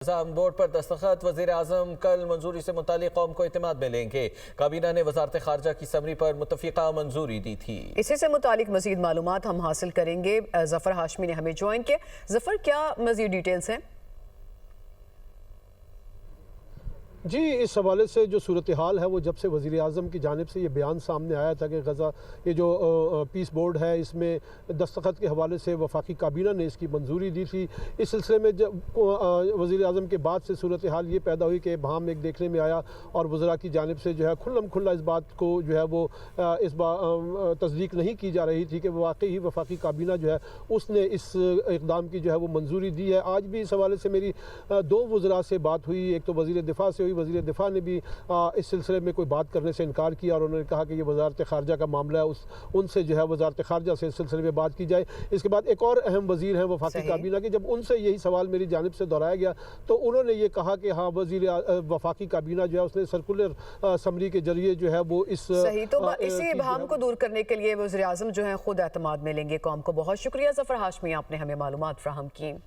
निज़ाम board पर दस्तखत। वज़ीर आज़म कल मंजूरी से मुतालिक कौम को इत्मीनान में लेंगे। काबीना ने वज़ारत ख़ारजा की समरी पर मुत्तफ़िका मंजूरी दी थी। इसी से मुतालिक मज़ीद मालूमात हम हासिल करेंगे। ज़फ़र हाशमी ने हमें ज्वाइन किया। ज़फ़र, क्या मज़ीद डिटेल्स हैं? जी, इस हवाले से जो सूरत हाल है वो जब से वज़ीर आज़म की जानिब से ये बयान सामने आया था कि गज़ा ये जो पीस बोर्ड है इसमें दस्तखत के हवाले से वफाकी काबीना ने इसकी मंजूरी दी थी। इस सिलसिले में जब वज़ीर आज़म के बाद से सूरत हाल ये पैदा हुई कि बहाम एक देखने में आया और वज़रा की जानिब से जो है खुल्लम खुल्ला इस बात को जो है वो इस बार तस्दीक नहीं की जा रही थी कि वाकई ही वफाकी काबीना जो है उसने इस इक़दाम की जो है वो मंजूरी दी है। आज भी इस हवाले से मेरी दो वज़रा से बात हुई। एक तो वज़ीर दिफा से, वज़ीर दिफा ने भी इस सिलसिले में कोई बात करने से इनकार किया और उन्होंने कहा कि ये वज़ारत ख़ारजा का मामला है, उनसे जो है वज़ारत ख़ारजा से इस सिलसिले में बात की जाए। इसके बाद एक और अहम वज़ीर हैं वफाकी काबीना के, जब उनसे यही सवाल मेरी जानिब से दोहराया गया तो उन्होंने ये कहा कि हाँ, वज़ीर वफाकी काबीना जो है उसने सर्कुलर समरी के जरिए जो है वो इस सही तो इसी इबहम को दूर करने के लिए वज़ीर आज़म जो है खुद एतमाद में लेंगे कौम को। बहुत शुक्रिया ज़फ़र हाशमी, आपने हमें मालूमात फ़राहम की।